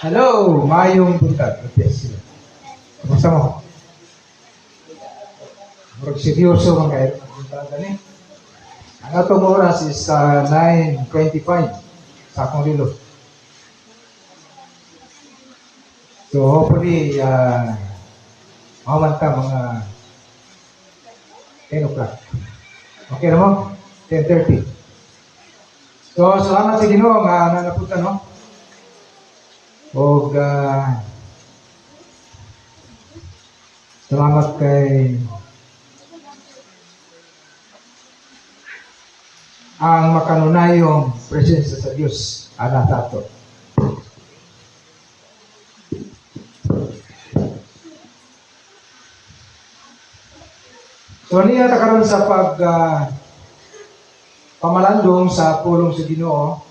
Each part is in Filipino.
Hello, mayong buntag. Yes. Kumusta mo? Murag seryoso man kayo. Buntag gani. Ang atong oras is 9:25 sa akong relo. So hopefully, maman ta mga 10 o'clock. Okay na mo? 10:30. So salamat sa Ginoo nga nanapunta no. O salamat kay ang makanunayong presensya sa Diyos ana tato. So niya ta karon sa pamalandong sa pulong sa Ginoo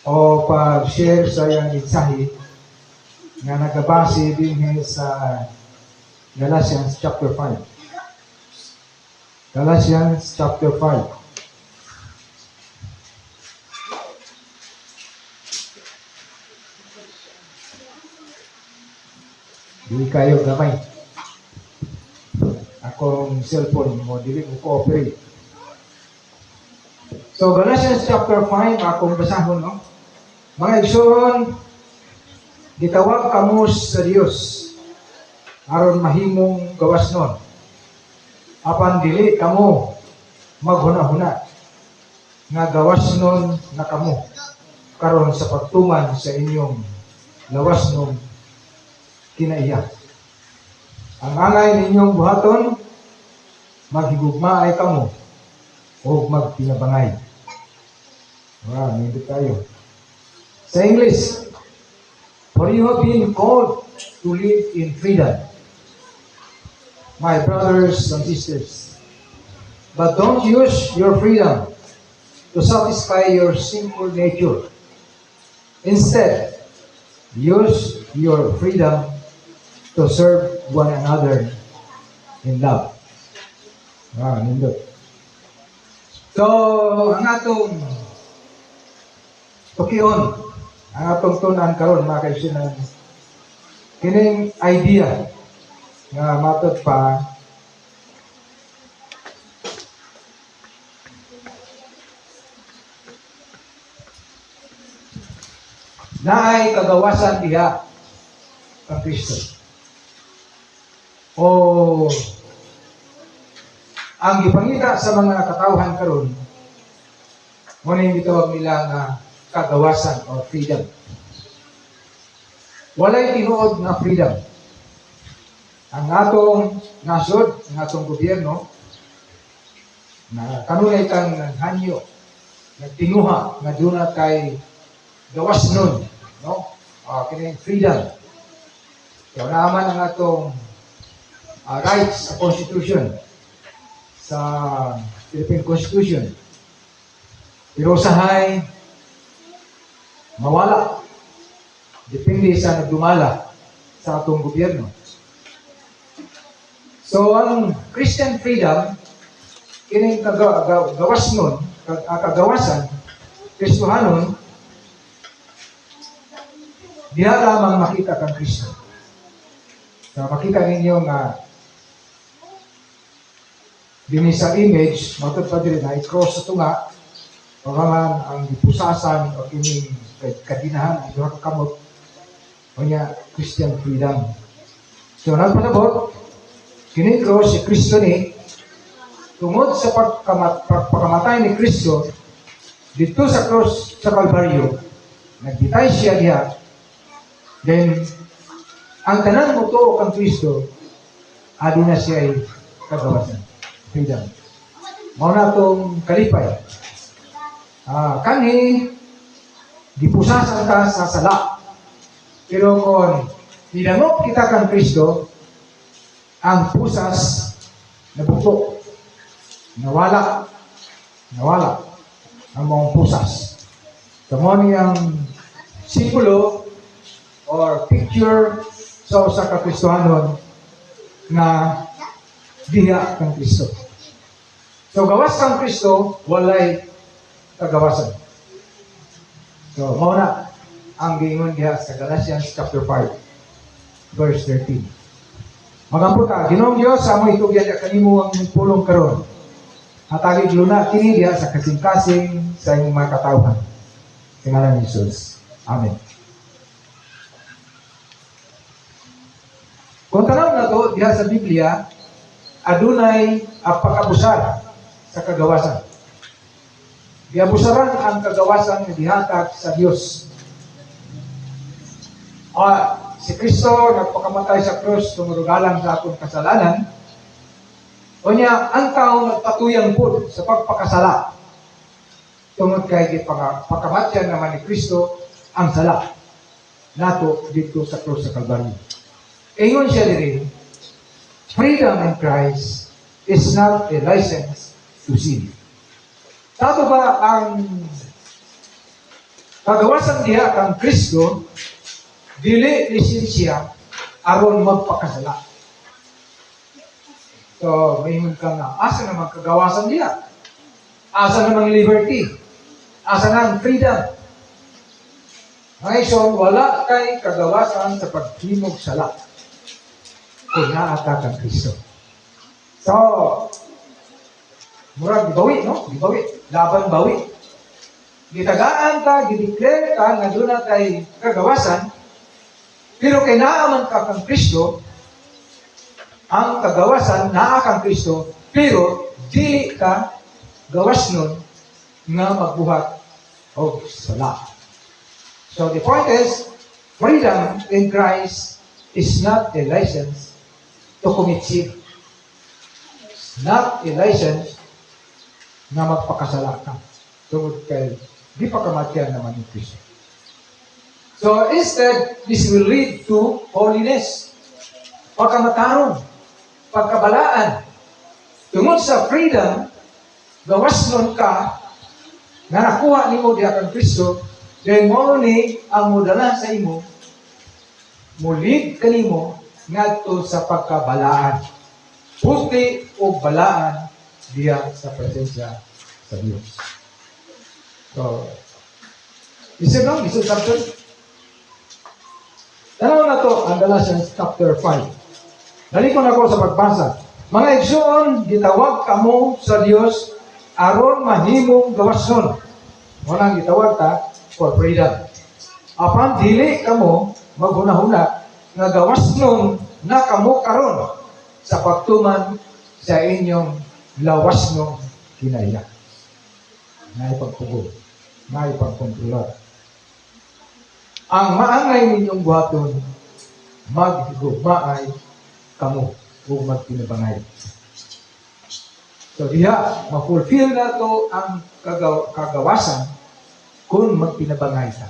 o pag-share sa iyang mensahe nga nagabase din sa Galatians chapter 5. Galatians chapter 5. Dili kayo gamay. Akong cellphone mo, dili mo cooperate. So, Galatians chapter 5, akong basahon, no? Mga igsoon, gitawag kamo sa Dios aron mahimong gawas nun. Apan dili kamo maghuna-huna nga gawas nun na kamo karon sa pagtuman sa inyong lawas nun kinaiya. Ang angay ninyong buhaton, maghigugma ay kamo o magpinabangay. Wow, nindot tayo. Sa English, for you have been called to live in freedom, my brothers and sisters. But don't use your freedom to satisfy your sinful nature. Instead, use your freedom to serve one another in love. Wow, nindot. So, ang atong tukion, ang atong tunan karon mga kaibigan, kining idea nga matod pa naay kagawasan diha ang Kristo. O ang gipangita sa mga katawhan karon mo na yung gitawag nila nga kagawasan o freedom. Walay tinuod na freedom. Ang atong nasod, ang atong gobyerno, na kanunay kang hanyo, nagtinguha, nga doon na kay gawas nun, no? Kini freedom. Kaya naman ang atong rights sa Constitution, sa Philippine Constitution. Pero usahay, mawala. Depende sa nagdumala sa atong gobyerno. So, ang Christian freedom, kining gawas nun, kagawasan, Kristohanon, diha lamang makita kang Kristo. So, makita ninyo nga dini sa image, matod pa din na i-cross sa tunga, pagaman ang ipusasan o kining kadinahan, ang duha ka kamot, o niya, Christian freedom. So, nagpanabot, kining cross si Kristo ni, tungod sa pagkamatay ni Kristo, dito sa cross sa Kalbaryo, nagbitay siya diha, then, ang tanan mo to kang Kristo, adi na siya ay kagawasan. Freedom. Mao na itong kalipay. Kanhi, dipusasan ka sa sala. Pero kung nilamok kita kang Kristo, ang pusas nabuto. Nawala. Nawala. Ang mga pusas. Kamo niyang simbolo or picture sa usa ka Kristohanon na diha kang Kristo. So gawas kang Kristo, walay kagawasan. So mao na ang giingon diha sa Galatians chapter 5, verse 13. Magampo ta, Ginoong Dios, sa among itugyan na kanimo ang pulong karon. Hatagig luna kini diha sa kasing-kasing sa imong mga katawhan. Sa ngalan ni Jesus. Amen. Kung tanaw na to diha sa Biblia, adunay pag-abusar sa kagawasan. Giabusaran ang kagawasan nga dihatag sa Dios. Si Kristo nagpakamatay sa krus tungod galang sa atong kasalanan. Unya ang tao nagpatuyang pud sa pagpakasala. Tungod kay pagkamatyan naman ni Kristo ang sala nato dito sa krus sa Kalbaryo. Ingon siya diri, freedom in Christ is not a license to sin. Tato ba ang kagawasan diha kang Kristo dili lisensya aron magpakasala. So, may ka nga, asa namang kagawasan diha? Asa namang liberty? Asa nang freedom? Ngayon, wala kay kagawasan sa paghimog sala kung naata kang Kristo. So, murag gibawi, no? Gibawi. Laban bawi. Gitagaan ka, gideclare ka, nga doon na kay kagawasan, pero kay naaman ka kang Kristo, ang kagawasan, naa kang Kristo, pero dili ka gawas nun nga magbuhat o sala. So the point is, freedom in Christ is not a license to commit sin. It's not a license na magpakasala ka. Tungod kay di pa kamatyan naman ni Kristo. So instead, this will lead to holiness. Pagkamataron, pagkabalaan. Tungod sa freedom, gawas nun ka, na nakuha ni mo diha kang Kristo, then mo ni ang mudala sa imo, mulid kanimo ngadto sa pagkabalaan. Puti o balaan diya sa presensya sa Diyos. So, isip lang, isip chapter. Tanaw na to, ang Galatians chapter 5. Dali ko na ko sa pagbasa. Mga igsoon, gitawag kamo sa Diyos aron mahimong gawason. Munang gitawag ta for freedom. Apan dili kamo maghuna-huna nga gawasnon na kamo karon sa pagtuman sa inyong lawas ng kinaya. Ngay pagpugod, ngay pagkontrolar. Ang maangay ninyong buhaton, maghigugmaay kamo o magpinabangay. So diha, ma-fulfill na to ang kagawasan kung magpinabangay ka.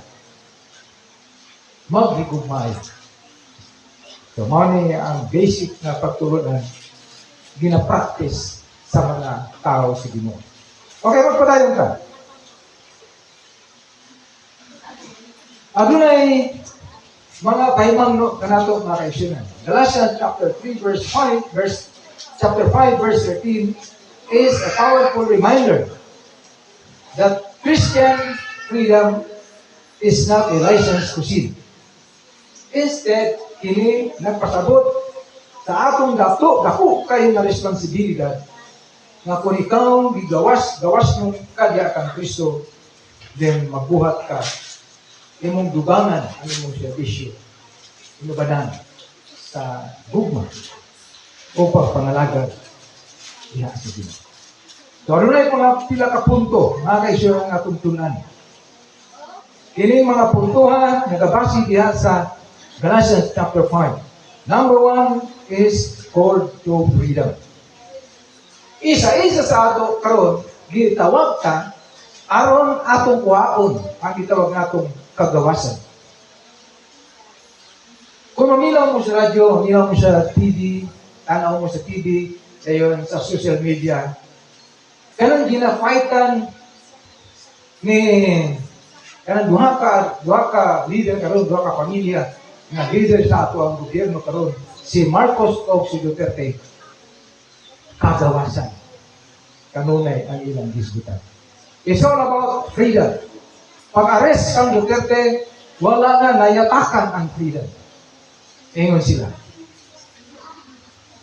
Maghigugmaay. So mani ang basic na pagturunan gina-practice sa mga tao sa Ginoo. Okay, magpadayon ka. Adunay mga kahimang kanato mga kaisyonan. Galatians chapter 3 chapter 5 verse 13 is a powerful reminder that Christian freedom is not a license to sin. Instead, kini nagpasabot sa atong dako kayo na responsibilidad nga kung ikaw gawas nung kadya kang Kristo, then mabuhat ka, imong dugangan ang imong servisyo, inubanan sa gugma o pagpangalagad diha sa Ginoo. So, ano na yung mga pila ka punto, mga kaisyo ang atong tunan. Kini mga puntohan nagabasi diha sa Galatians chapter 5. Number 1 is called to freedom. Isa-isa sa ato karon gitawag ka aron atong kuhaon ang gitawag natong kagawasan. Kung mamilaw mo sa radyo, mamilaw mo sa TV, tanaw mo sa TV, ayon sa social media, kanang gina-fightan ni kanang duha ka leader karon, duha ka pamilya nga leader sa ato ang gobyerno karon, si Marcos o si Duterte. Kagawasan. Kanunay ang ilang disgutan. It's all about freedom. Pag-arrest ang Duterte, wala na nayatakan ang freedom. Ingon sila.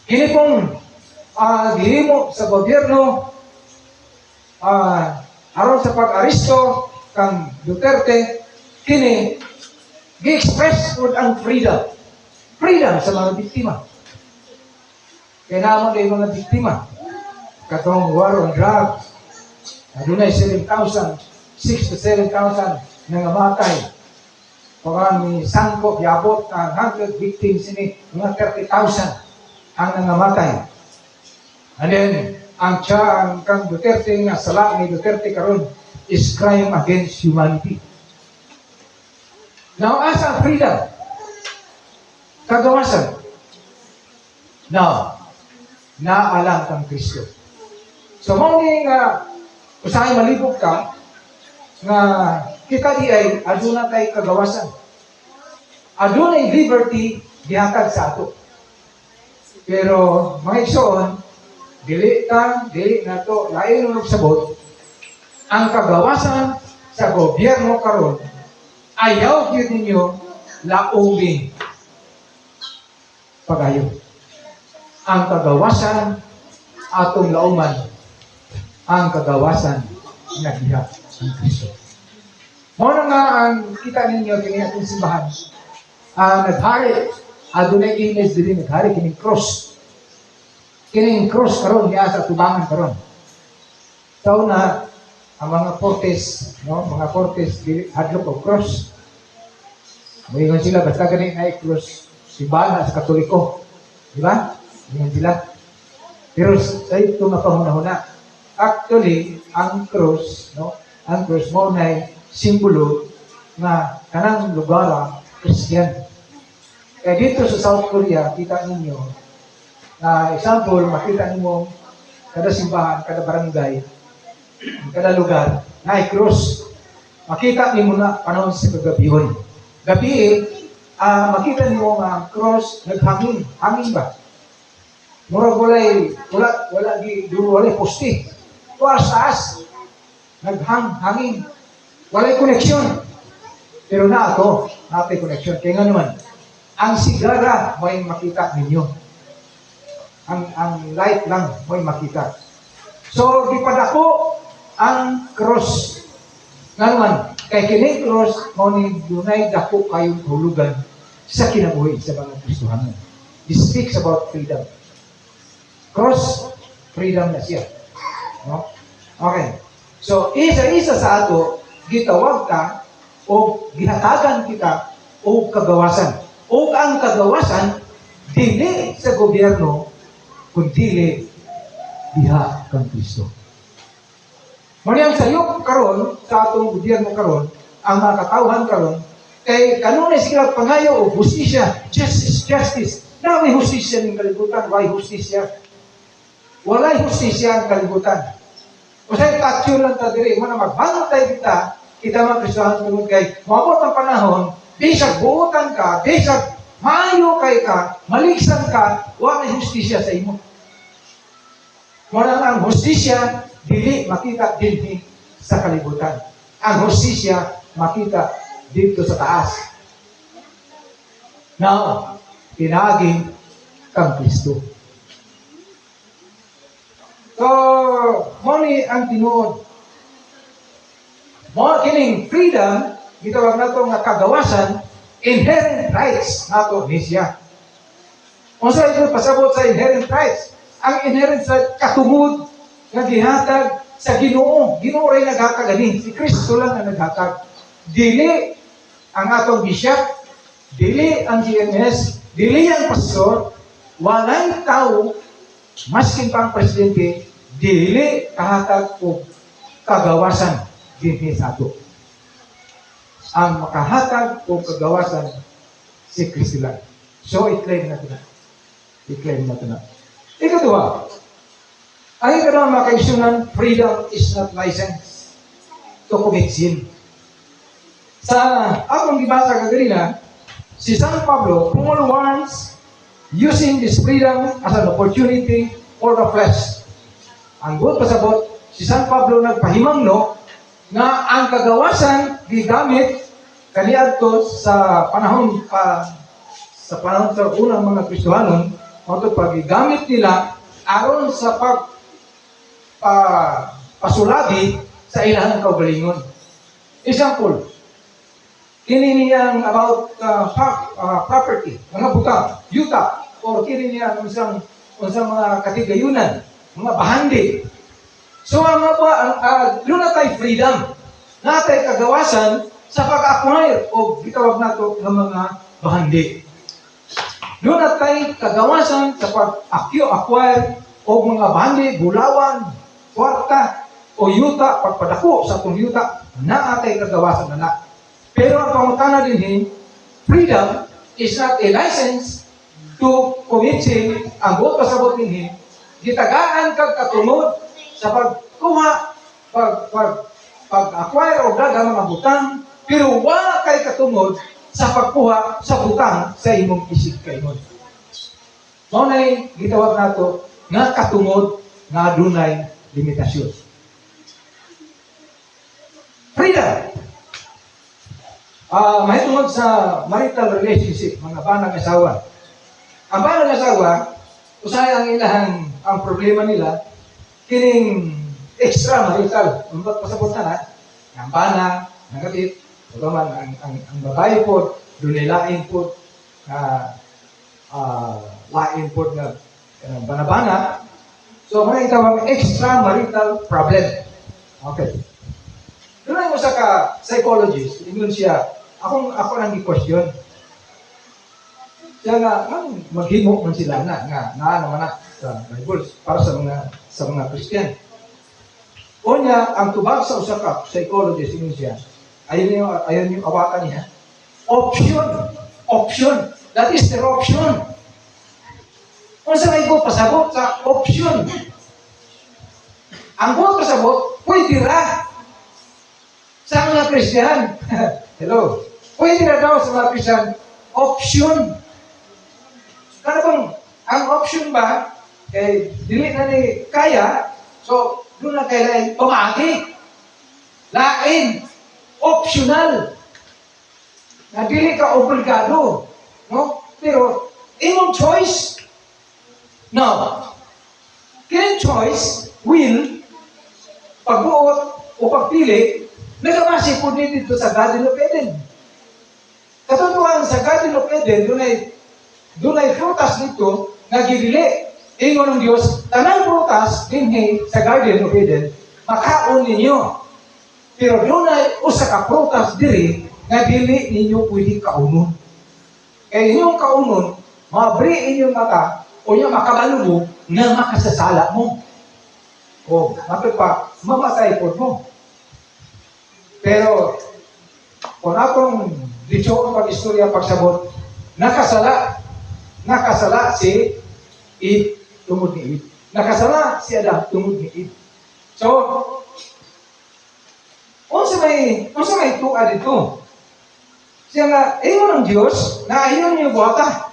Kini pong gihimo sa gobyerno aron sa pag-aristo kang Duterte, kini gi-express pod ang freedom. Freedom sa mga biktima. Kaya naman kayo mga biktima. Katong war on drugs. Adunay 7,000, 6 to 7,000 na namatay. Pagka ni Sangko, yabot ang 100 victims ini, mga 30,000 ang nangamatay. And then, ang kang Duterte nga, sala ni Duterte karon is crime against humanity. Now, as a freedom, kagawasan. Now, naalang kang Kristo. So, mauning usahay malibog ka, nga kita di ay aduna kay kagawasan. Adunay liberty gihatag sa ato. Pero mga igsoon, dili na to lain ng sabot ang kagawasan sa gobyerno karon ayaw gyud ninyo lauming pagayo. Ang kagawasan atong lauman ang kagawasan nga diha ang Kristo. Mao na nga ang kita ninyo kini atong simbahan. Naghari adunay image diri naghari kining cross. Kining cross karon niya sa tubangan karon. Taw na ang mga portes, no, mga portes hadlok og cross. Moingon sila basta gani ay cross simbahan sa Katoliko. Di ba? Moingon sila. Pero sa ito nga pangunahuna, actually ang cross, no, ang cross mo na simbolo na kanang lugar Christian. Kaya dito sa South Korea, kita ninyo, example, makita ninyo kada simbahan, kada barangay, kada lugar, na cross. Makita ninyo na panahon sa kagabihon. Gabi, makita ninyo nga cross, naghangin. Hangin ba? Murag wala poste. Tuwas taas, naghangin. Walay koneksyon. Pero na ato, natay koneksyon. Kaya nga naman, ang sigara may makita ninyo. Ang light lang may makita. So, gipadako ang cross. Nga naman, kay kining cross, mauni dunay dako kayong hulugan sa kinabuhi sa mga Kristohanon. This speaks about freedom. Cross, freedom na siya. No? Okay. So, isa-isa sa ato, gitawag ka o gihatagan kita o kagawasan. O ang kagawasan, dili sa gobyerno, kundi diha kang Kristo. Maniyang sayop karon sa atong gobyerno karon, ang mga katawhan karon, kay kanunay sila pangayo o hustisya, justice. Na may hustisya ng kalibutan, why hustisya? Walay hustisya ang kalibutan. O sa'yo, tatsyo lang ta diri, mo na magbantay kita mga Kristohan tungod kay mabot ang panahon, bisag buutan ka, bisag maayo kay ka, maligsan ka, walay hustisya sa imo. Muna ang hustisya, dili makita dinhi sa kalibutan. Ang hustisya, makita dito sa taas. Now, pinagi kang Kristo. So, moni ang tinuod. Mo kining freedom, gitawag nato nga kagawasan, inherent rights nato ni siya. Unsa ito pasabot sa inherent rights? Ang inherent rights katungod nga gihatag sa Ginoo. Ginoo ray naghatag ani, si Kristo lang ang naghatag. Dili ang atong bishop, dili ang GMS, dili ang pastor, walay tao, maskin pang presidente, dili kahatag o kagawasan dinhi sa ato. Ang makahatag o kagawasan si Kristo lang. So, i-claim natin na. I-claim natin na. Ikaduha, ang ikaduha mga kaisunan, freedom is not license to commit sin. Sa akong gibasa kaganina, si San Pablo, Paul warns using this freedom as an opportunity for the flesh. Ang good pasabot, si San Pablo nagpahimangno nga ang kagawasan gigamit kaniadto sa panahon sa unang mga Kristohanon, ito pagigamit nila aron sa pasulabi sa ilang kaugalingon. Example, kini niyang about property, mga butang, yuta, or kini niyang unsang mga katigayunan, mga bahandi. So ang doon na tayo freedom, na tayo kagawasan sa pag-acquire o gitawag nato ng mga bahandi. Doon na tayo kagawasan sa pag-acquire o mga bahandi, bulawan, kwarta, o yuta, pagpadako sa itong yuta, na tayo kagawasan na. Pero ang pangutana din, freedom is not a license to commit sin. Ang buot pasabot din, gitagaan kag katunod sa pagkuha, pag-acquire o dagang mga butang, pero wala kay katunod sa pagkuha sa butang sa imong isip kaingon. Mao nay gitawag nato nga katunod nga adunay limitasyon. Freedom. Mahitungod sa marital relationship, mga banang asawa. Ang banang asawa, usay ang ilahang ang problema nila, kining extramarital. Umbat pasabot na ang bana, negative, man ang babae po, dunilain po, lain po na banabana. So, mga itawag extramarital problem. Okay. Doon ay mo sa ka-psychologist, ingon siya, ako nang i-question. Siya nga, maghimo man sila nga naman na sa Bible para sa mga Christian. O niya, ang tubag sa usa ka psychologist, ingon siya, ayun yung awakan niya, option, that is their option. Kung sa may go pasabot sa option, ang go pasabot, pwede ra sa mga Christian. Hello. Pwede na daw sa mga Christian, option. Ano bang, ang option ba, dili na ni kaya, so, doon na kailangan pumagi. Lain, optional. Na dili ka obligado. No? Pero, imong choice. Now, kining choice, will, pagbuot o pagpili, nagabasi po dito sa Garden of Eden. Katotohanan sa Garden of Eden, doon ay prutas dito na gibili. Ingon ng Diyos, tanang prutas dinhi sa Garden of Eden, makaon ninyo. Pero doon ay usa ka prutas diri nga dili ninyo pwede kaunon. Kaya inyong kaunon, mabri inyong mata, o yung makabalo mo na makasasala mo. O, pa, mamatay po mo. Pero, kung atong dito ang pag-istorya pagsabot, nakasala si Eve tungod ni Eve. Nakasala si Adam tungod ni Eve. So, unsa may tuwa dito? Siya nga, ingon ng Diyos na ayaw niyo buhata.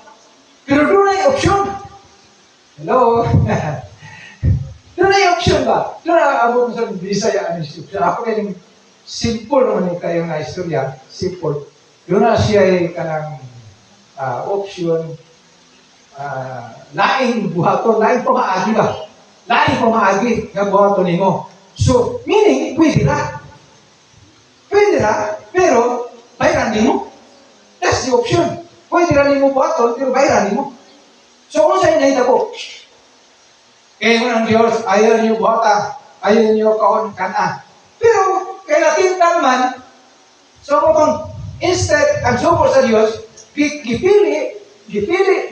Pero doon ay option. Hello? Doon ay option ba? Doon ay abot sa Bisaya ang option. Ako kayong simple naman yung kayo na istorya. Simple. Doon na siya ay kanang option. Laing buhaton. Laing pamaagi ba? Laing pamaagi nga buhaton nimo. So, meaning, pwede na. Pwede na, pero bayaran nimo. That's the option. Pwede na nimo buhaton, pero bayaran nimo. So, kung sa'yo nahita ko, kaya ng Diyos, ayaw niyo buhata, ayaw niyo kaon kana. Pero, kaya natin naman, so kung instead, ang sumpo sa Diyos, gipili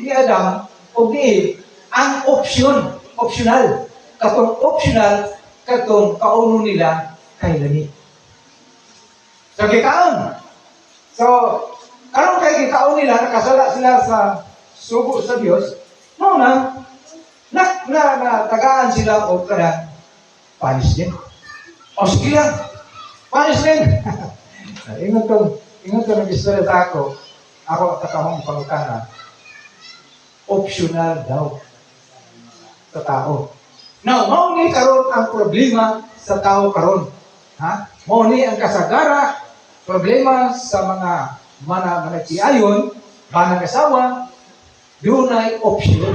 ni Adam o ni Eve, ang optional. Katong optional, katong kauno nila kay lani. So, gikaon. So, karong kay gikaon nila, nakasala sila sa sugo sa Diyos, no na tagaan sila o kanang punishment. O sige lang, punishment. Ingat ko nag-istorya sa ako takahong pangutana, optional daw sa tao. Now, mauni karon ang problema sa tao karon. Ha? Mauni ang kasagara problema sa mga managsiayon, manang asawa, doon ay option.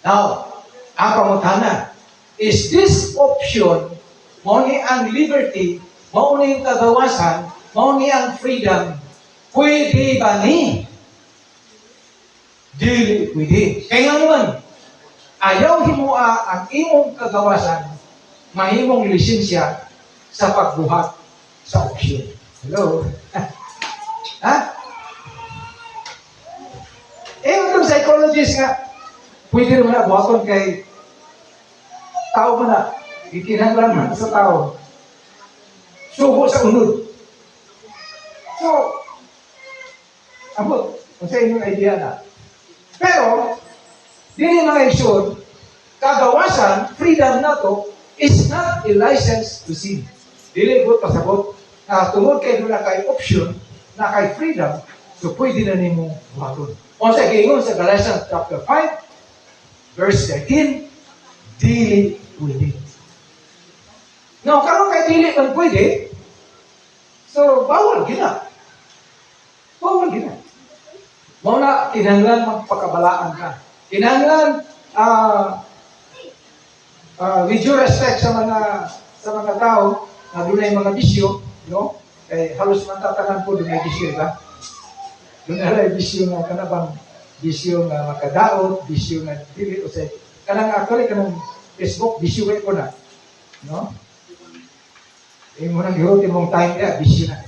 Now, ang pangutana, is this option, mao ni ang liberty, mao ni ang kagawasan, mao ni ang freedom, pwede ba ni? Dili pwede. Kaya nga naman, ayaw himua ang imong kagawasan, mahimong lisensya sa pagbuhat sa option. Hello? Ha? Itong psychologist nga, pwede naman na buhaton kay tao mo na, ikinanglan man sa tao. Subo sa unod. So, abot, kung sa inyong idea na. Pero, dili mga iksyon, kagawasan, freedom na to, is not a license to sin. Dili po pasabot, na tungod kay doon na kay option, na kay freedom, so pwede na nimo buhaton. O sa gingon sa Galatians chapter 5, verse 13, dili pwede. Now, karon kay dili man pwede, so bawal gina. Bawal gina. Mao na kinahanglan magpakabalaan ka. Kinahanglan with due respect sa mga tao na dunay mga bisyo, no? Kay halos man tatanan po dunay bisyo ba? Dunay bisyo nga kanabang bisyo nga makadaot, bisyo nga dili usay. Kanang actually kanang Facebook bisyo ko na, no? Mo nang gihuti mong time dia bisyo na.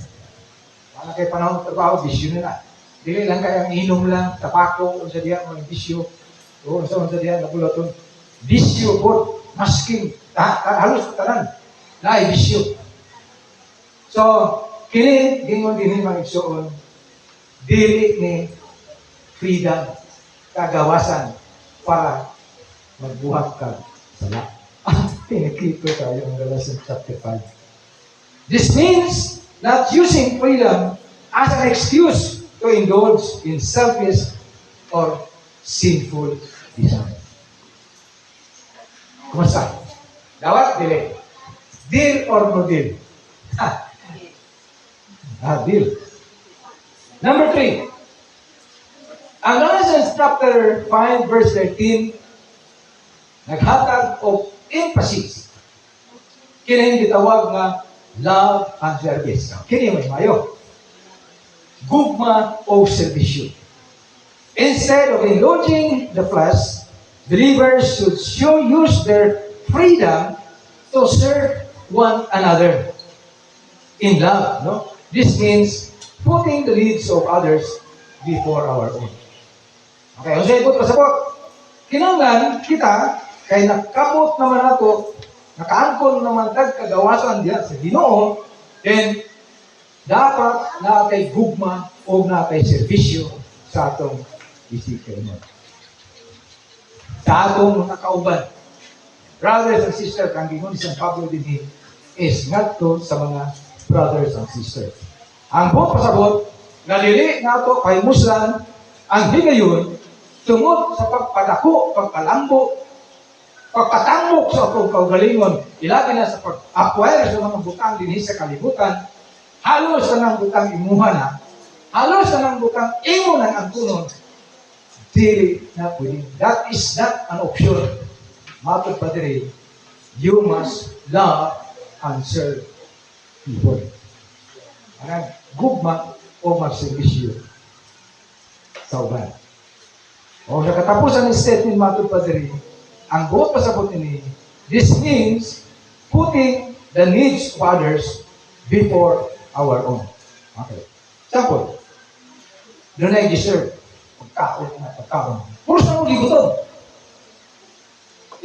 Wala kay panahon trabaho bisyo na. Dili lang kaya inom lang, tapako, unsa diya mga bisyo. O unsa diya nabulaton. Bisyo po, masking, halos tanan. Naay bisyo. So, kini gingon dinhi mga igsoon, dili ni freedom, kagawasan para magbuhat ka sa la. Pinakito tayo ang Galatians chapter 5. This means not using freedom as an excuse to indulge in selfish or sinful desire. Kumusta? Dawat, dili. Deal or no deal? Deal. Number 3. Ang Galatians chapter 5 verse 13 naghatag of emphasis. Kini gitawag nga love and service. Kini may mayo. Gugma o serbisyo. Instead of indulging the flesh, believers should use their freedom to serve one another in love. No? This means putting the needs of others before our own. Okay, kung sa ibot pasabot, kinanglan kita, kay nakabot naman nato, nakaangkon naman kagawasan diya sa Ginoo, then dapat natay gugma o natay serbisyo sa atong bisita mo. Sa atong mga kauban. Brothers and sisters, ang gingon ni San Pablo din is ngadto sa mga brothers and sisters. Ang buong pasabot, nalili nato kay muslan ang higayon tungod sa pagpadako, pagkalambo, pagpatambok sa atong kaugalingon, ilagi na sa pag-acquire sa mga butang dinhi sa kalibutan. Halos na ng butang imuha na, halos na ng butang imo na ang tunon, dili na pwede. That is not an option. Matod pa diri, you must love and serve people. Ang gugma o magservisyo sa uban. O sa katapusan ng statement matod pa diri, ang buot pasabot ini, this means putting the needs of others before our own. Okay. Example, doon ay deserve pagkaon. Puro sa mga gigutom.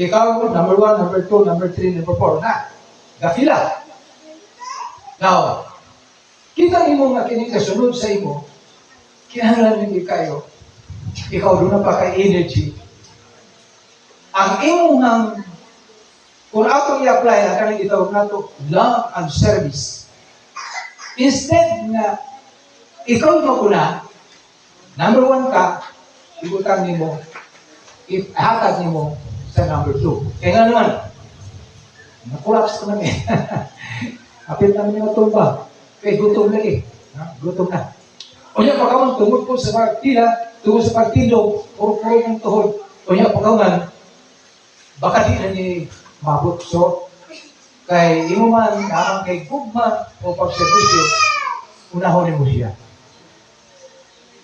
Ikaw, number 1, number 2, number 3, number 4, na. Gafila. Now, kita nimo nga kini kasunod sa imo, kinahanglan hindi kayo, ikaw doon na pa kay energy. Ang imong kung atong i-apply na kanang itawag nato, love and service. Instead na ikaw maguna, number 1 ka, igutan nimo, ihatag nimo sa number 2. Kaya nga naman, na-collapse ko namin. Apit namin yung tumba. Kay gutom lagi. Gutom na. Unya pagkaman tungod po sa pagtila, tungod sa pagtindog, puro-puro ng tuhod. Unya pagkaman, baka di na ni mabot. So, kay imo man, naman kay gugma o pagservisyo, unahon mo siya.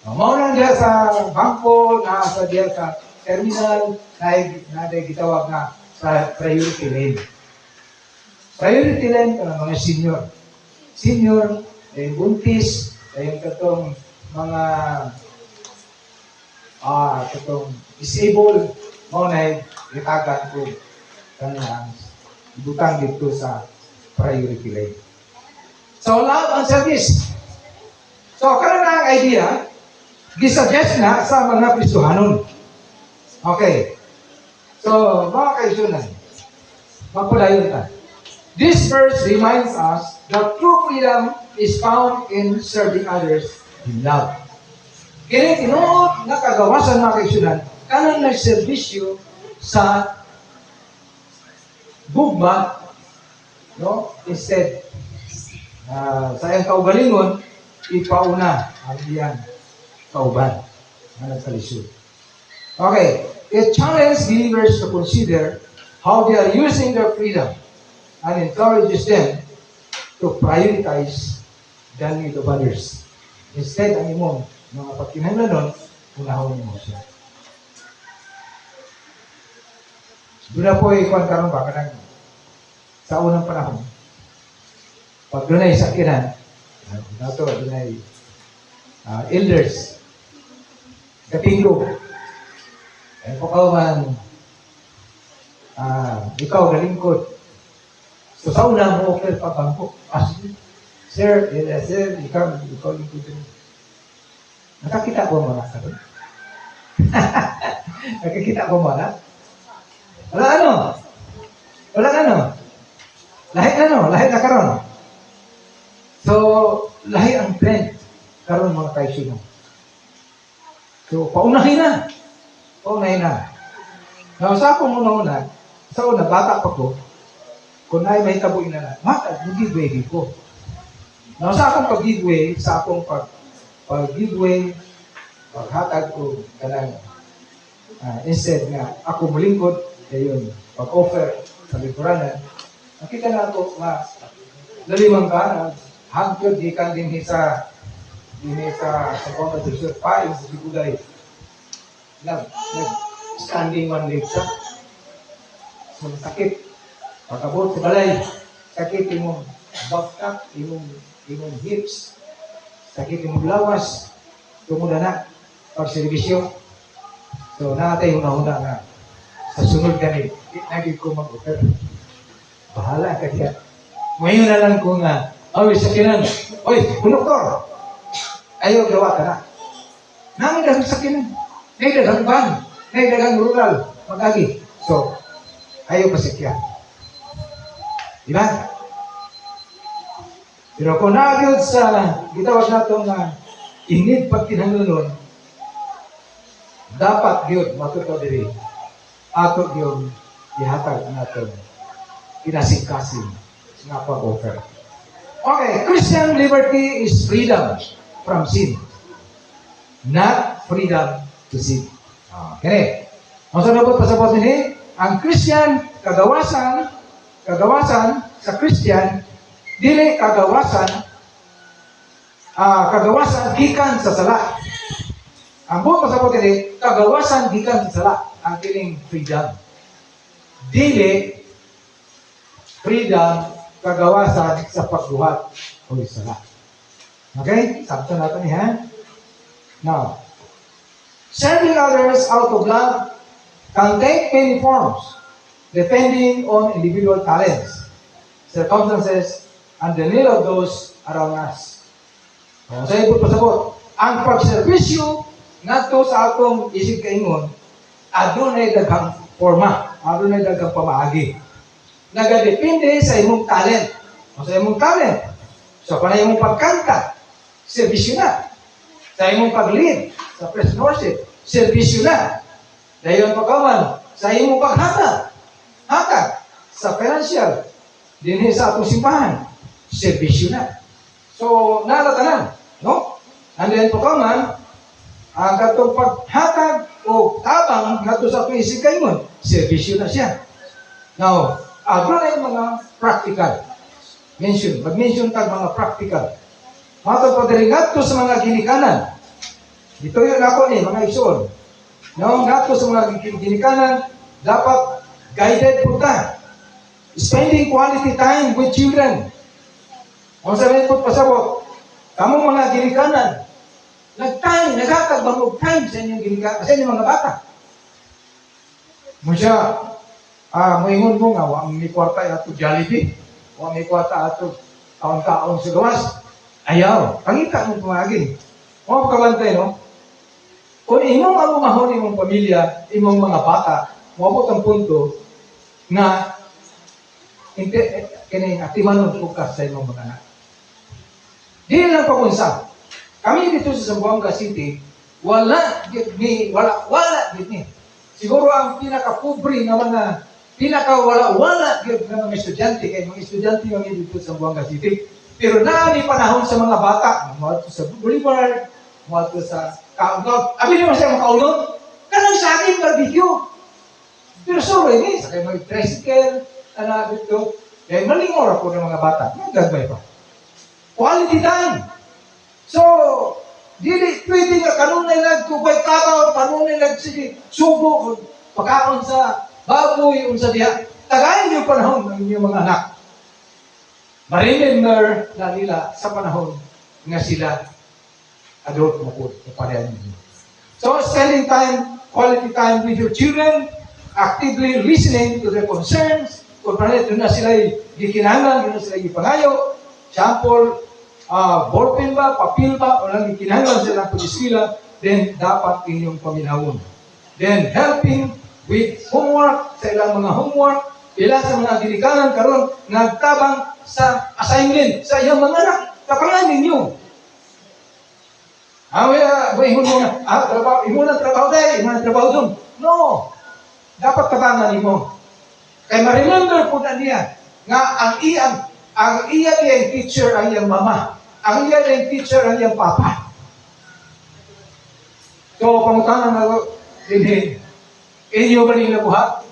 Mao lang diya sa bangko, sa diya sa terminal, na gitawag na sa priority lane. Priority lane para mga senior. Senior, buntis, yung katong mga katong disabled, mao na itagan ko kanang ibutang dito sa priority lane. So, love and service. So, karon na ang idea, gisuggest na sa mga Kristohanon. Okay. So, mga kaisunan, magpadayon ta. This verse reminds us that true freedom is found in serving others in love. Kaya tinuod na kagawasan mga kaisunan, kanang nagserbisyo sa gugma, no? Instead, sa iyang kaugalingon, ipauna ang iyang kauban na nagkalisod. Okay, it challenges believers to consider how they are using their freedom and encourages them to prioritize the need of others. Instead, ang imong mga pagkinahanglanon, unahon mo siya. Doon na po ikuan karon ba kanang sa unang panahon. Pag doon ay sakiran, nato doon ay elders, kapinggo. Eh kung man, ikaw galingkod. So sa una mo offer pa bangko. Sir, sir, ikaw lingkod din. Nakakita ko mga sa doon. Nakakita ko mga. Wala ano? Lahi na karon. So, lahi ang trend karon mga kaisunan. So, paunahin na. Now, sa akong una, bata pa ko, kung na'y mahitabuin na mag-giveaway ko. Now, sa akong pag-giveaway, pag-giveaway, paghatag ko, kanang, instead nga, ako mulingkod, ayun, pag-offer sa likuranan, nakita na ako na lalimang ka, hangtod, di ka din sa Pagkong Kadusot pa, yung sigulay, standing one leg sa. So, sakit. Pagkabot sa balay, sakit yung back, yung hips, sakit yung lawas, tumuda na, pag-servisyo. So, natin yung nauna na sa sunod kami, naging ko mag-offer. Bahala ka diya. Ngayon na lang ko nga, sakinan, konduktor, ayaw gawa ka na. Nangin dagang sakinan, ngay dagang van, ngay dagang rural, mag-agi. So, ayaw pasikyan. Diba? Pero kung nagyod sa gitawag na itong inid pagkinahanglanon, dapat yun, matuto diri, ato yun, ihatag natin, kinasing-kasing, nga pag-offer. Okay, Christian liberty is freedom from sin, not freedom to sin. Okay. Ang sanabot pasabot ini, ang Christian kagawasan sa Christian, dili kagawasan gikan sa sala. Ang buong pasabot ini, kagawasan gikan sa sala, ang kining freedom. Dili freedom kagawasan sa pagbuhat o sala. Okay? Sabta natin niya. Now, serving others out of love can take many forms depending on individual talents, circumstances, and the need of those around us. So, sa ibang pasabot, ang pagservisyo ngadto sa atong isig kaingon, adunay daghang forma, adunay daghang pamaagi. Nagadepende sa imong talent. O sa imong talent. So, kung imong pagkanta, servisyo na. Sa imong pag-lead, sa praise and worship, servisyo na. Dayon pagkaman, sa imong hatag, sa financial, dinhi sa atong simbahan, servisyo na. So, nalatanan, no? And then, pagkaman, ang katong paghatag o tabang nato sa tuisig kayo, servisyo na siya. Now, doon ay mga practical. Mag-mention tag mga practical. Mga pagdaringat ko sa mga ginikanan. Dito yun ako mga isuon. No, nato sa mga ginikanan, dapat guided po ta. Spending quality time with children. Kung sabihin po pasabot, kamong mga ginikanan, naghatag ba mo time sa inyong ginikanan, sa inyong mga bata. Musya, moingon mo nga, wang may kwarta ato Jollibee, wang may kwarta ato taon-taon sa gawas. Ayaw, pangita mo pumagin. O kabantay, no? Kung imong amumahon imong pamilya, imong mga bata, mabot ang punto na kini atimanon ka sa imong mga anak. Di lang pakunsa. Kami dito sa Zamboanga City, wala gid ni. Siguro ang pinaka-pobre na mga pinaka-wala gid na mga estudyante kay mga estudyante nga dito sa Zamboanga City. Pero naani panahon sa mga bata, mga sa Boulevard, mga sa Kaunod. Abi naman siya makaunod. Kanang sa akin barbecue. Pero sorry ni, sa kayo mga tricycle, dito. Kaya malingor ako ng mga bata. Nagagmay pa. Quality time. So, dili pwede nga kanunay nagtubay kabaw, kanunay sige, subo, pagkaon sa baboy, unsa diha. Tagayin yung panahon ng inyong mga anak. Ma-remember na nila sa panahon nga sila adult mo po, parehan ninyo. So, spending time, quality time with your children, actively listening to their concerns, kung paano doon na sila gikinahanglan, doon na sila gipangayo, sample, ballpen ba, papel ba, o lang gikinahanglan sila po eskwela, then dapat inyong paminahon. Then, helping with homework, sa ilang mga homework, ilan sa mga dinikanan karon nagtabang sa assignment sa iyang mga anak. Kapangan ninyo. Ihon mo na, ihon na trabaho tayo, ihon na trabaho doon. No. Dapat tabangan mo. Kaya ma-remember po na niya nga ang iya niyang teacher ang iyang mama. Ang iya niyang teacher ang iyang papa. So, pangutangan na din, inyo ba nila buhat?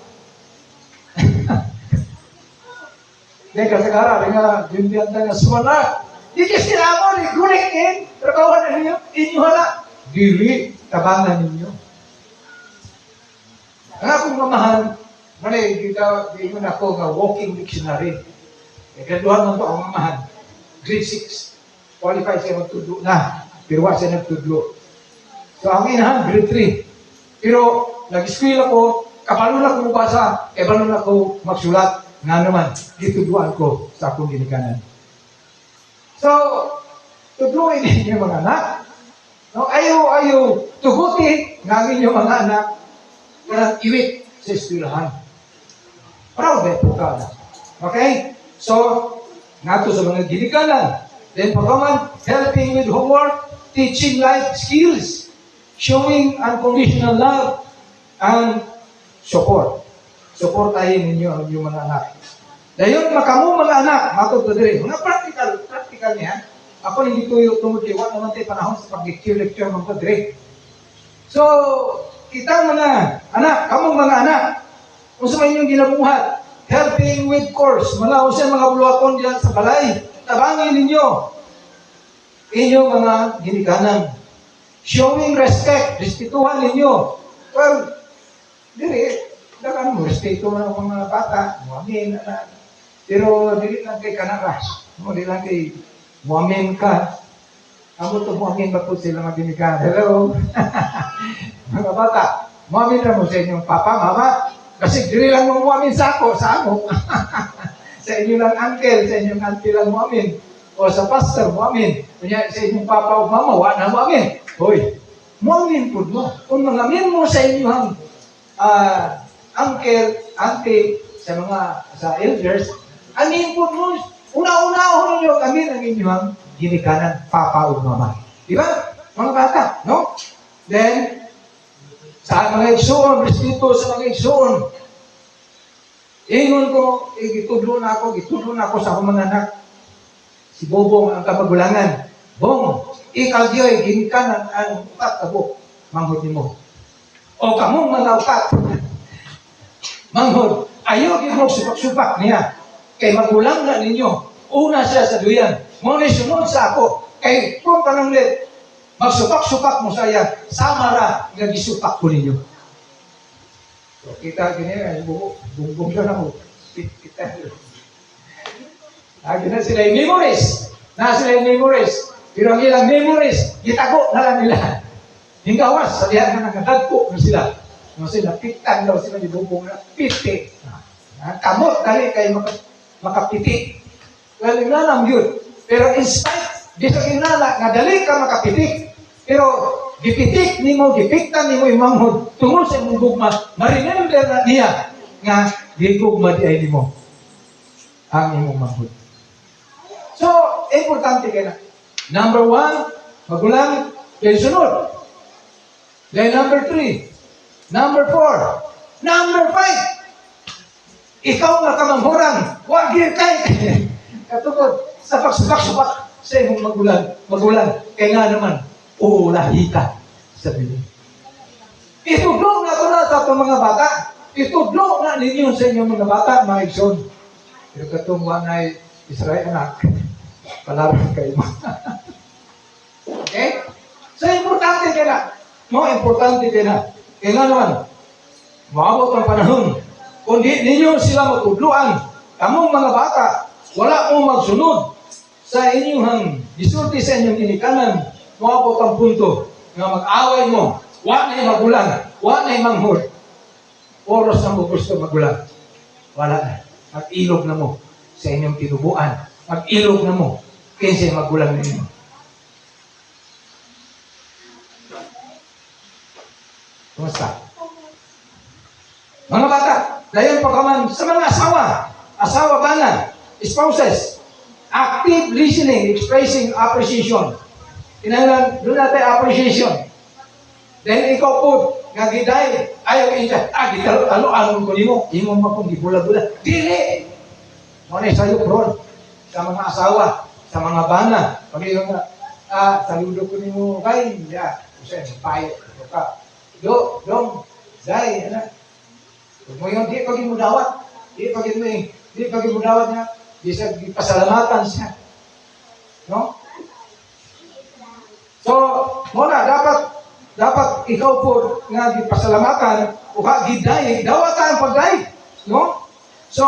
Dahil kasagara, nga, yung nga sumana, di kasi mo, gulikin, trabawan na ninyo, inyo hala. Dili, tabangan ninyo. Ang akong mamahan, di mo na ako nga walking dictionary. Graduhan mo ito ang mamahan. Grade 6. Qualified siya magtudlo na. Pero wala siya nagtudlo. So, ang inahan, grade 3. Pero, nag-eskwela ko, kapalo na ko mabasa, kapalo na ko magsulat. Nga naman, ditudluan ko sa akong ginikanan. So, tudluin ninyo mga anak. No, ayaw, tuguti ng inyong mga anak na iwit sa eskwelahan. Proud ba po ka? Okay? So, nato sa mga ginikanan. Then, pagkaman, helping with homework, teaching life skills, showing unconditional love, and support. Supportahin ninyo ang inyong mga anak. Dahil makamu mga anak, matod diri. Mga practical niya. Ako hindi ko yung tumudiwa naman tayo panahon sa pag-lecture mga diri. So, kita mga anak, kamong mga anak, kung sa inyong ginabuhat, helping with course, malaw siya mga buluakon diyan sa balay, tabangin ninyo. Inyong mga ginikanan. Showing respect, respetuhan ninyo. Well, diri, dakan mo, respeto mo ng mga bata, muamin, pero dili lang kay kanaras. Dili lang kay muamin ka. Amo to muamin ba po sila maginikan? Hello? Mga bata, muamin na mo sa inyong papa, mama. Kasi dili lang mo muamin sa ako, sa amo. Sa inyo lang uncle, sa inyong auntie lang muamin. O sa pastor, muamin. Kunya sa inyong papa o mama, wala na muamin. Hoy, muamin po mo. Kung mangamin mo sa inyong uncle, auntie, sa elders, amin po mo, una-una ninyo kami ng inyong ginikanan, papa o mama. Di ba? Mga bata, no? Then, sa mga igsoon, respeto sa mga igsoon, ingon ko, gitudlo na ako sa akong mga anak. Si Bobong ang kamagulangan. Bong, ikaw diyo'y ginikanan ang ukat kabo. Manghod nimo. O kamong mga ukat. Manghod, ayaw mo supak-supak niya. Kay magulang na ninyo. Una siya sa duyan. Muna sunod sa ako. Kay kung pananglit, magsupak-supak mo sa iya. Sama ra, nga gisupak ko ninyo. So, kita ganyan, bumbong siya na mo. Kita. Na sila yung memories. Pero ang ilang memories, itago na lang nila. Hinggawas, sa diyan na nakadagpo na sila. No, sila, pitan daw sila ni Bubong na piti. Kamot, dali kayo makapiti. Well, inanam yun. Pero in spite, di sa inana, nga dali ka makapiti. Pero, gipitik ni mo, gipiktan ni mo yung manghod. Tungol sa imong gugma, ma-remember na niya nga, di gugma di ay ni mo. Ang imong manghod. So, importante kayo na. Number 1, magulang, kayo sunod. Then number 3, number 4, number 5. Ikaw nga kamanghuran, wag yun kay. Katungkol, sa pagsubak-subak sa imong magulang. Kaya nga naman, uulahi ka sa bilin. Itudlo na ito na sa mga bata. Itudlo na ninyo sa inyong mga bata, mga igsoon. Pero katungkuan ay Israel anak. Palarang kayo. Okay? So, importante ka na. Importante ka na. Kaya nga naman, maabot ang panahon. Kung di ninyo sila matudluan, kamong mga bata, wala mong magsunod sa inyong gisulti sa inyong inikanan, maabot ang punto na mag-away mo. Wala na yung magulang. Wala na yung manghod. Oras na mo gusto magulang. Wala na. Mag-ilog na mo sa inyong tinubuan. Mag-ilog na mo. Kinsa magulang ninyo. Kumusta? Mga bata, dayon pa kaman sa mga asawa ba na, spouses, active listening, expressing appreciation. Kinahanglan, doon natin appreciation. Then ikaw po, nga giday, ayaw kinsa, gitalo-alon ko nimo, imo mo kong gibula-bula. Dili! Muna sa'yo, bro, sa mga asawa, sa mga bana, pag yung saludo ko nimo, kay, kasi payo ka. Dong, day, kung mo yung di pag-imudawat, di pag-imudawat niya, di sa pasalamatan siya. No? So, muna, dapat ikaw po nga gipasalamatan, o giday, dawatan pagday. No? So,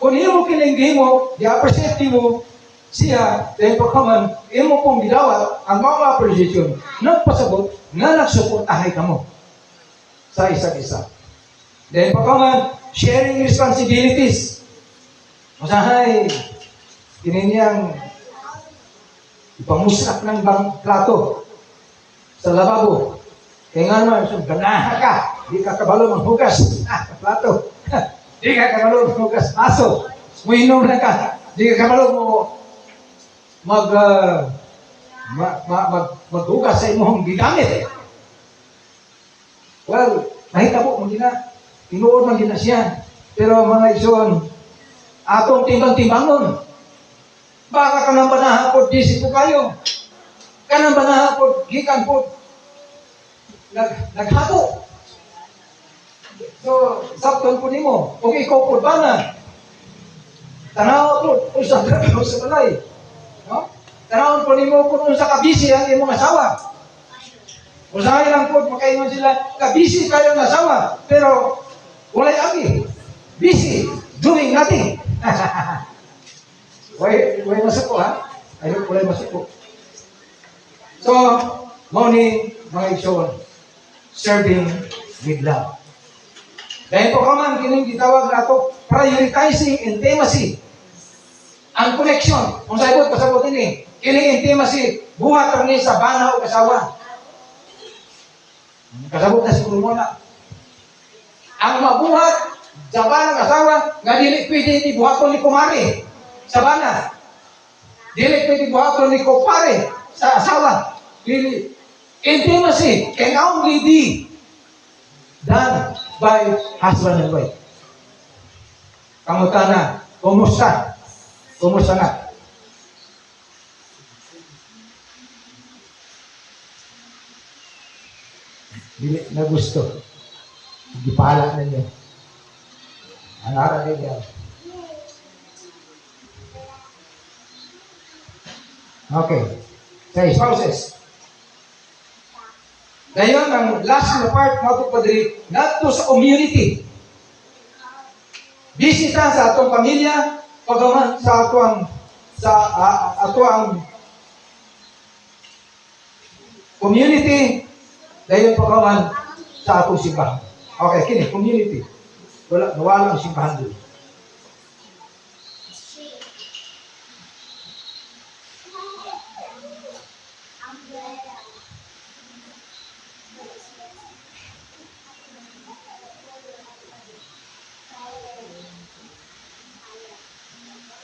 kung imo kining mo, di-appreciate mo siya, dahil pagkaman, imo pong gidawat, ang mga appreciation, nagpasabot, nga nagsuportahay ka mo sa isa't isa. Dahil pagkaman, sharing responsibilities. Masahay, kininiyang ipamusap ng plato sa lababo. Kaya nga naman, so, ganaha ka, di ka kabalo maghugas. Plato. Di ka kabalo maghugas. Aso. Muinom na ka. Di ka kabalo mo maghugas sa imong gigamit. Well, nahitabo mo gina. Tinuod man gina siya. Pero mga ison, atong timbang-timbangon. Baka ka nang banahapod, disip po kayo. Ka nang banahapod, gikan po. Naghabo. So, sakton po nimo. Kung ikaw po ba na, tanaw po, kung sa dragaw sa balay. No? Tanawon po nimo kung sa kabisi ang imong asawa. Usahay lang po, makaingon sila, kabisi kayo ng asawa, pero walay agi. Busy, doing nothing. Way masuko ha? I hope walay masuko. So, morning, mga igsoon, serving with love. Dahil po kaman, kining gitawag na ito, prioritizing intimacy. Ang connection, kung sa ibot, pasabot ini, kining intimacy, buhat rin sa bana o kasawa. Kasabot na siguro muna. Ang mabuhat, sa bana ng asawa, nga dili pwede ni buhaton ni kumari sa bana. Dili pwede buhaton ni kupare sa asawa. Dili. Intimacy can only be done by husband and wife. Kamusta na? Kumusta? Kumusta na? Dili na gusto. Gipala na niya. Ang ara din yan. Okay. Sa spouses. Dayon, ang last na part, mga padre, nato sa community. Bisita sa atong pamilya, pagaman sa ato ang community, dayon pagaman sa atong simbahan. Okay, kini, community. Nawala ang simbahan doon.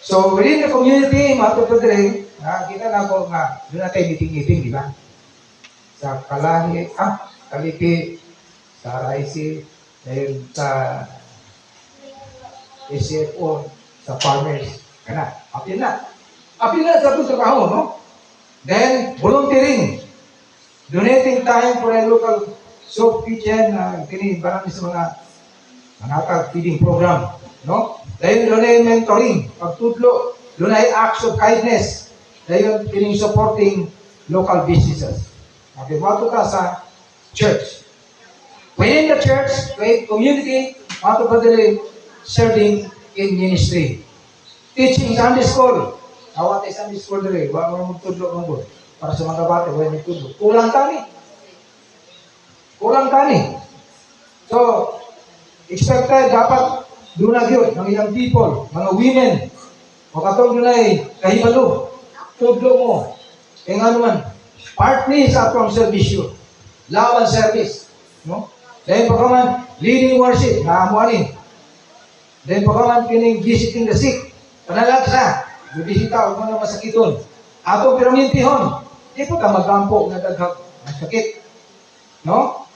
So, within the community, mga kapatid, kita na po nga, doon natin meeting-meeting, di ba? Sa Kalipi, sa Raisi, dahil sa SFO, sa farmers, kana, apil na. Apil na sa trabaho, no? Then, volunteering. Donating time for a local soup kitchen, kini, marami sa mga feeding program, no? Dahil doon ay mentoring, pagtudlo, doon ay acts of kindness, dahil kining supporting local businesses. Okay, mato ka sa church. Within the church, community, mato ka dili serving in ministry. Teaching Sunday school. Awat ay Sunday school dili, wala mo magtudlo mong para sa mga bata, wala magtudlo. Kulang tani. So, expected dapat doon na yun, ng ilang people, mga women, o katong doon ay kahibalo, tudlo mo, e nga naman, part ni sa atong servisyo, lawan service, no? Dahil pa kaman, leading worship, naamuanin. Dahil pa kaman, kining visiting the sick, panalag sa, bibisita, o mga masakiton. Atong piramintihon, di po ka magkampo na daghag, sakit, no?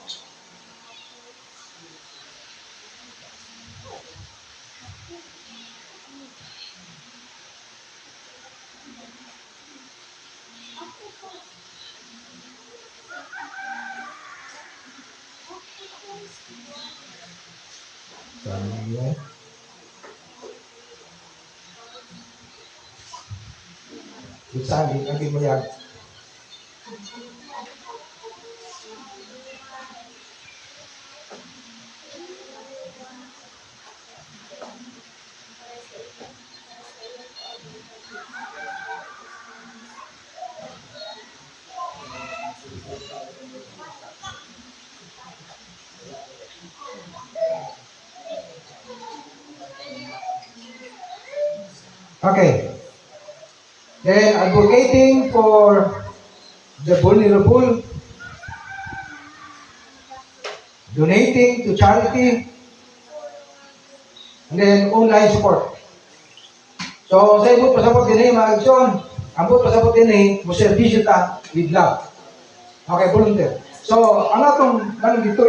Saan, lagi mo yan. Okay. Then, advocating for the vulnerable, donating to charity, and then online support. So, sa ibut pasabot din mga aksyon, ambot pasabot din mo servisyo ta with love. Okay, volunteer. So, ang atong manong dito,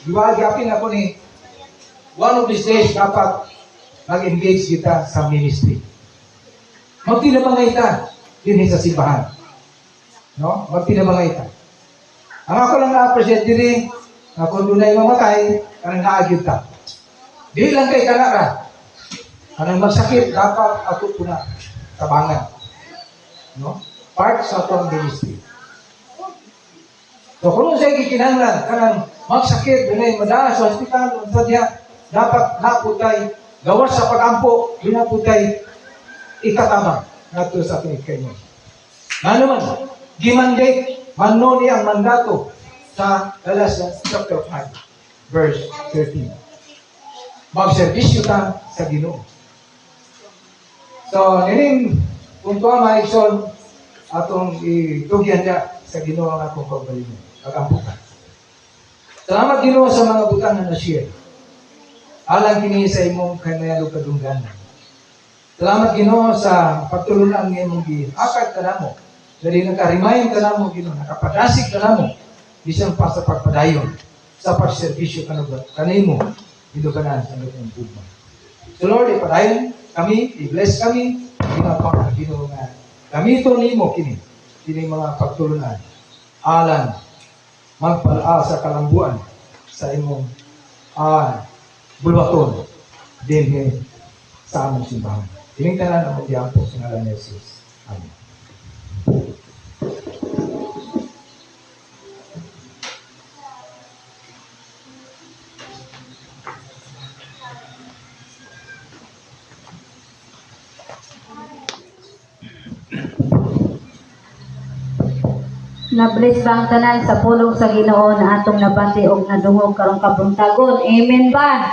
giwagapin ako ni one of these days dapat mag-engage kita sa ministry. Magtinabangay ta din sa simbahan. No? Magtinabangay ta. Ang ako lang na-appreciate din na kung doon ay mamatay, kanang naagid ta. Di lang kay kanara. Kanang magsakit, dapat ato po na tabangan. No? Part sa atong ministry. So kung sa'yo kikinanglan, kanang magsakit, doon ay madala sa hospital, dapat naputay, gawas sa pagampo, pinaputay, ikatabang nato sa pinikay mo. Nga naman, di-mandate, manoni ang mandato sa Galatians chapter 5, verse 13. Magservisyo ta sa Ginoo. So, nining puntuan mga igsoon, atong itugyan niya sa Ginoo ang atong pagbalino. Pag-ampukan. Salamat Ginoo sa mga butang na na-share. Alang kini sa imong kanayalo kadungganan. Salamat Ginoo sa pagtulunan ng imong giakad kanamo. Dali naka-remind kanamo Ginoo, nakapadasig kanamo bisan pa sa pagpadayon sa pagserbisyo kanimo giduganan sa imong pugma. So Lord, ipadayon kami, i-bless kami, ginapang Ginoo nga gamito nimo kini mga pagtulunan. Alan magpalaa sa kalambuan sa imong bulwaton din sa among simbahan. Ining tanan ang diampo sa ngalan ni Jesus. Amen. Na-bless ba ang tanan sa pulong sa Ginoo na atong nabati og nadungog karong kabuntagon? Amen ba?